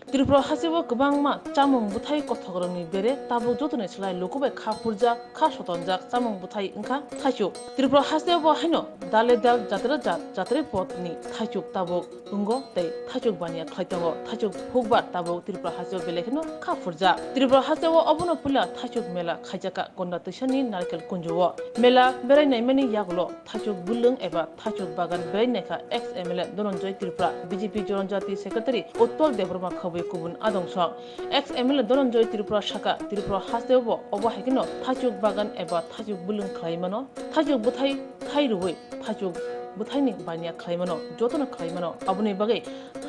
त्रिपुरा हासिबो गोबांमा चामुं बुथाइ कथगरनि बेरे ताबो जतने सलाय लोकबे खा फुरजा खा सतनजाक चामुं बुथाइ ओंखा थाइचुक त्रिपुरा हासिबो हाइनो दाले दाल जात्रे पथनि थाइचुक ताबो उंगो तै थाइचुक बानिया खैतंगो थाइचुक फुकबा ताबो त्रिपुरा हासिबो बेलेखनो खा फुरजा त्रिपुरा हासिबो अबनो पुला थाइचुक मेला खाइजाका गन्ना तैसानि नारकेल कुंजो मेला बेरायनाय मानि यागलो थाइचुक बुलुं एबा थाइचुक बागान बेरायनायखा ex MLA Dhananjay Tripura BJP जनजाति सेक्रेटारि उत्तल देबरमा खबै गुबुन आदंसं एक्स एमएलए धनन्जय त्रिपुरा शाखा त्रिपुरा हासिबो अबहायकिनो थाइचुक बागान एबा थाइचुक बुलुं खालायमानो थाइचुक बुथाइ थाइरुबै थाइचुक बुथाइनि बानिया खालायमानो जतन खालायमानो अबनि बागै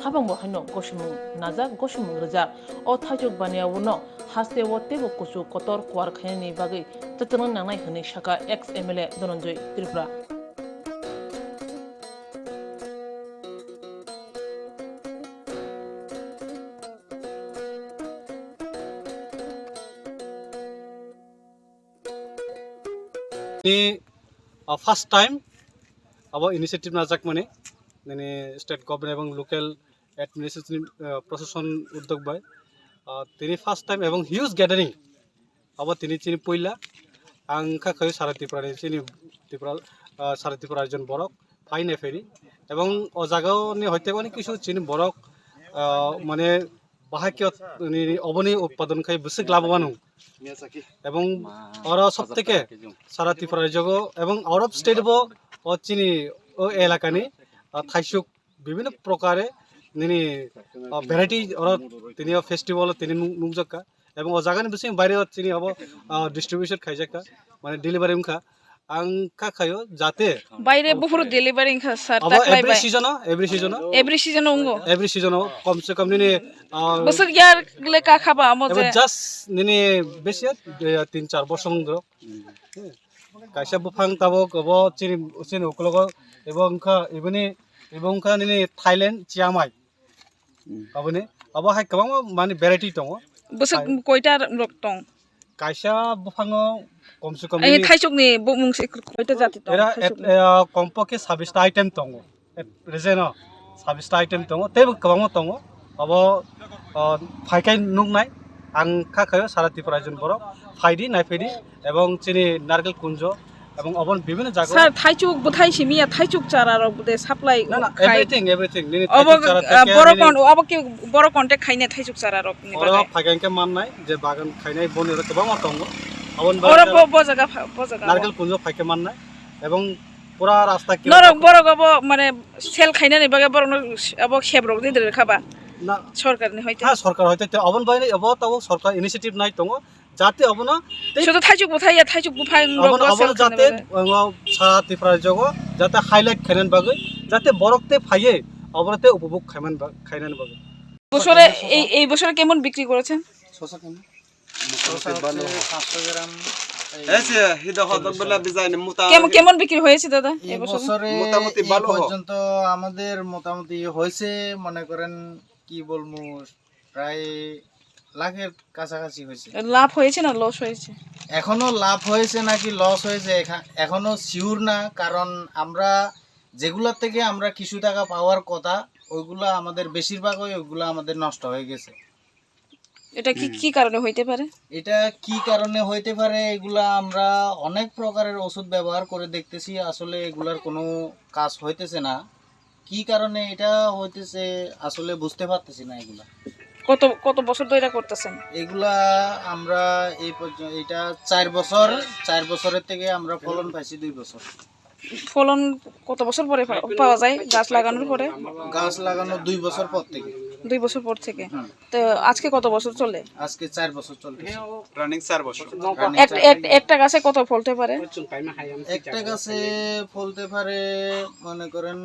हाबांबो हाइनो गसुमुं नाजा गसुमुं रोजा अ थाइचुक बानियावनो हासिबो तेबो कुसु कतर क्वार खायनि बागै ततन नांनाय हनै शाखा x MLA Dhananjay Tripura ini first time abo initiative najak mane nene state government ebong local administration prosecution uddog bai tini first time ebong huge gathering abo tini chini poila angkha khayo sara tripura chini tripura sara tripura jon borok faine feri ebong o jagao ni hoite bani kisu chini borok mane বাহাকিয়ত অবনি উৎপাদন খাই বেশি লাভবান এবং ওরা সব থেকে সারা ত্রিপুরা রাজ্য এবং আউট অফ স্টেট ও চিনি ও এলাকানি থাইসুক বিভিন্ন প্রকারে নিনি ভ্যারাইটি ওরা তিনি ফেস্টিভ্যাল তিনি নুকজাকা এবং ও জায়গানি বেশি বাইরে চিনি হব ডিস্ট্রিবিউশন খাইজাকা মানে ডেলিভারি উনখা angka kayo jate বাইরে বহু ডেলিভারি খা স্যার তাকলাই বাই এভরি সিজন উঙ্গো every season কম সে কম নিনি বছর ইয়ার গলে কা খাবা আমজে জাস্ট নিনি বেশি 3-4 বছর ধরে কাইসা বুফাং তাবো গব চিনি চিনি ওকলগ এবং খা এবং খা নিনি থাইল্যান্ড চিয়ামাই আবনে আবা হাই কবাং মানে ভ্যারাইটি দङ বছর কয়টা রক্তং কাইসা বুফাং কম সে কম এই থাইচকনি মুংসে কয়টা জাতি তো এরা কমপক্ষে 26টা আইটেম দङ রেজেন 26টা আইটেম দङ তেবো কবাং দङ अब फाइकाय नुकनाय आं खाखायो सारा त्रिपुरा जन बर फाइदि नायफेदि एवं चिनि नारकेल कुंज एवं अबन विभिन्न जागा স্যার থাইচুক বুথাই সিমিয়া থাইচুক চারার বুদে সাপ্লাই एवरीथिंग निनि বড় কন্টেক্ট খাইনে থাইচুক চারার নি और फाइकायके माननाय जे बागान खायनाय बनेर गोबां दङ अबन और बजागा नारकेल कुंज फाइके माननाय एवं पूरा रास्ता के नरक बरक अब माने सेल खाइनानै बागे बरक अब खेब्रक दिदर खाबा ना সরকারনি হইতে হ্যাঁ সরকার হইতে অবন বাইরে এব তাও সরকার ইনিশিয়েটিভ নাই দङ যাতে অবন শুধু থাইচুক বুথাইয়া থাইচুক বুফাই অবন যাতে সারা ত্রিপুরা জগ যাতে হাইলাইট খাইনান বাগে যাতে বরকতে ফাইয়ে অবনতে উপভোগ খাইনান বাগে বছরে এই বছরে কেমন বিক্রি করেছেন 500 গ্রাম এসে হিদা হদম বলা ডিজাইন মুতা কেমন বিক্রি হয়েছে দাদা এই বছরে মোটামুটি ভালো পর্যন্ত আমাদের মোটামুটি হয়েছে মনে করেন কি বলবো প্রায় লাখের কাছাকাছি হয়েছে লাভ হয়েছে না লস হয়েছে এখনো লাভ হয়েছে নাকি লস হয়েছে এখনো শিওর না কারণ আমরা যেগুলোর থেকে আমরা কিছু টাকা পাওয়ার কথা ওইগুলা আমাদের বেশিরভাগই ওইগুলা আমাদের নষ্ট হয়ে গেছে এটা কি কারণে হইতে পারে এটা কি কারণে হইতে পারে এগুলা আমরা অনেক প্রকারের ওষুধ ব্যবহার করে দেখতেছি আসলে এগুলার কোনো কাজ হইতেছে না কি কারণে এটা হইতেছে আসলে বুঝতে পারতেছি না এগুলা কত বছর ধরে এটা করতেছেন এগুলা আমরা এই পর্যন্ত এটা 4 বছরের থেকে আমরা ফলন পাইছি 2 বছর ফলন কত বছর পরে পাওয়া যায় গাছ লাগানোর পরে গাছ লাগানো 2 বছর পর থেকে 2 বছর পর থেকে তো আজকে কত বছর চলে আজকে 4 বছর চলতেছে রানিং 4 বছর একটা গাছে কত ফলতে পারে একটা গাছে ফলতে পারে মনে করেন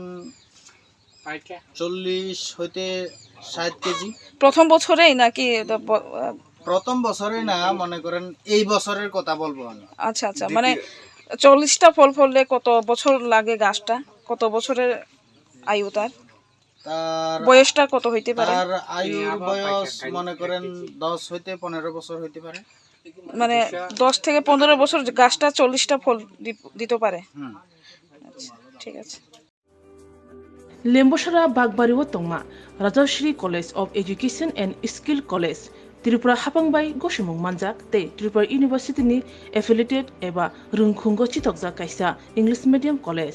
40 হইতে 60 কেজি প্রথম বছরেই নাকি প্রথম বছরে না মনে করেন এই বছরের কথা বলবো আমি আচ্ছা আচ্ছা মানে 40টা ফল ফললে কত বছর লাগে গাছটা কত বছরের আয়ু তার বয়সটা কত হইতে পারে তার আয়ুর বয়স মনে করেন 10 হইতে 15 বছর হইতে পারে মানে 10 থেকে 15 বছর গাছটা 40টা ফল দিতে পারে আচ্ছা ঠিক আছে লেম্বসারা বাগবাড়িও তংমা Rajshree college of education and skill college Tripura हापांबाई गसुमुं मानजाक ते त्रिपुरा यूनिवर्सिटीनि एफिलिएटेड एबा रुंखुंगो चितकजा कायसा इंग्लिश मीडियम कलेज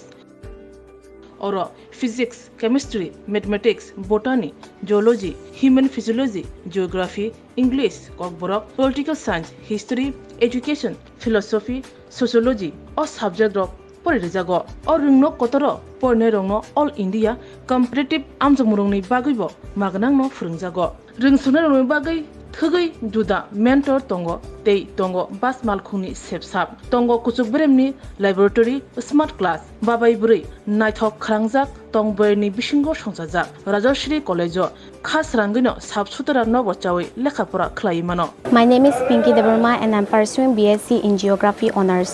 और physics chemistry mathematics botany geology human physiology geography English Kokborok political science history education philosophy sociology और सब्जेक्ट रक परिरेजागो और रुंनो कतर परने रंगनो ऑल इंडिया कम्पिटिटिव आमजमुरंनि बागैबो मागनांनो फोरोंजागो रोंसुनो रंनि बागै थगै जुदा मेंटर तंगो तै तंगो बास मालखुंनि सेबसाब तंगो कुचुक ब्रेमनि लैबोरेटरी स्मार्ट क्लास बाबाय बुरै नायथक खरांजाक तंबरनि बिसिंगो संजाजाक राजश्री कलेजो खास रांगैनो साबसुतरा नबचावै लेखाफोरा खलायमानो My name is Pinky Devarma and I'm pursuing BSc in Geography Honours.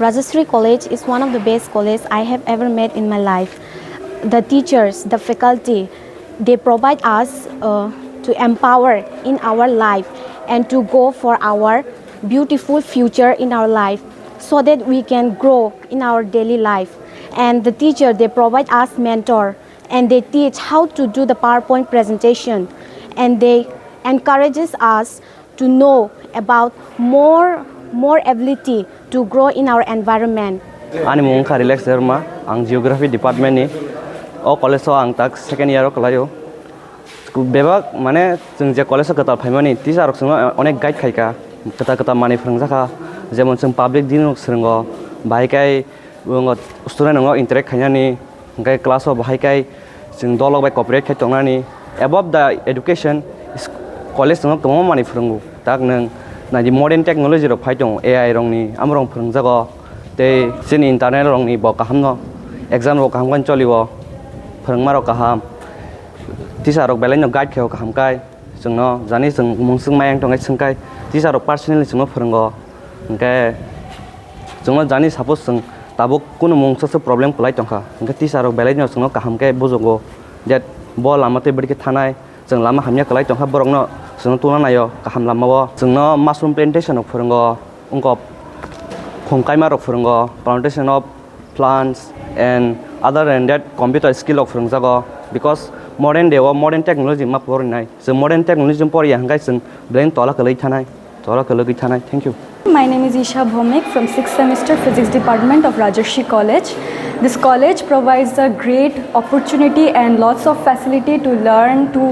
Rajashree College is one of the best colleges I have ever met in my life. The teachers, the faculty, they provide us to empower in our life and to go for our beautiful future in our life so that we can grow in our daily life. And the teacher, they provide us mentor and they teach how to do the PowerPoint presentation and they encourages us to know about more ability to grow in our environment. Ani mung kha relax derma ang geography department ni o college so ang tak second year o kalayo bebak mane जों जे college katal phaimani teacher rok sung onek guide khaika kata mani phrangjakha jemon जों public din rok srungo bhaikai ungo student ngo interact khainani gai class o bhaikai जों dolok bai cooperate khai tongnani above the education college ngo tomo mani phrungu tak nang na di modern technology rok phai tong AI rong ni amrong phrungjago tei sin internet rong ni bo kahamno exam rok kaham kan cholibo phrungma rok kaham teacher rok belai no guide kheo kaham kai jongno jani jong mungsung mayang tongai sungkai teacher rok personally jongno phrungo engke jongno jani suppose jong tabo kuno mungsa problem kolai tongkha engke teacher rok belai no jongno kaham kai bojogo that bo lamate bidike thanai jong lama hamya kolai tongkha borokno jongno tuna nayo kaham lamao jongno mushroom plantation rok phrungo ungko khongkaima rok phrungo plantation of plants and other than that computer skill rok phrungjago because modern day or modern technology ma porinai so modern technology pori hangai sung brain tola kalai thanai thank you. My name is Isha Bhomik from 6th semester physics department of Rajashree College. This college provides a great opportunity and lots of facility to learn to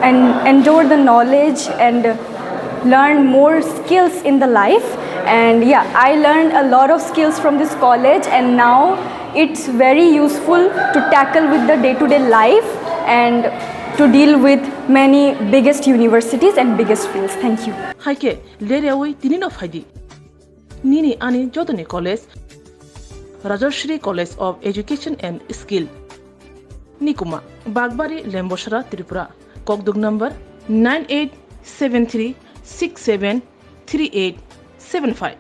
and endure the knowledge and learn more skills in the life. And yeah, I learned a lot of skills from this college and now it's very useful to tackle with the day-to-day life and to deal with many biggest universities and biggest fields. Thank you. हाइके लेरेवै तिनिनो फाइदि निनि आनि जतनि college Rajshree college of education and skill निकुमा बागबारी लेम्बसरा त्रिपुरा ककदुग number 9873673875।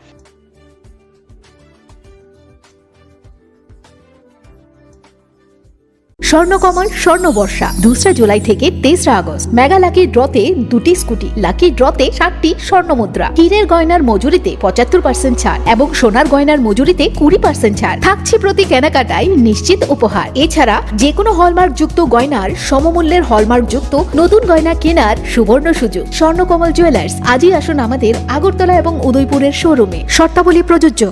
স্বর্ণকমল স্বর্ণবর্ষা 2 জুলাই থেকে 23 আগস্ট মেগা লাকি ড্রতে 2টি স্কুটি লাকি ড্রতে 7টি স্বর্ণমুদ্রা হীরের গয়নার মজুরিতে 75% ছাড় এবং সোনার গয়নার মজুরিতে 20% ছাড় থাকছে প্রতি কেনাকাটায় নিশ্চিত উপহার। এছাড়া যে কোনো হলমার্ক যুক্ত গয়নার সমমূল্যের হলমার্ক যুক্ত নতুন গয়না কেনার সুবর্ণ সুযোগ। স্বর্ণকমল জুয়েলার্স আজই আসুন আমাদের আগরতলা এবং উদয়পুরের শোরুমে, শর্তাবলী প্রযোজ্য।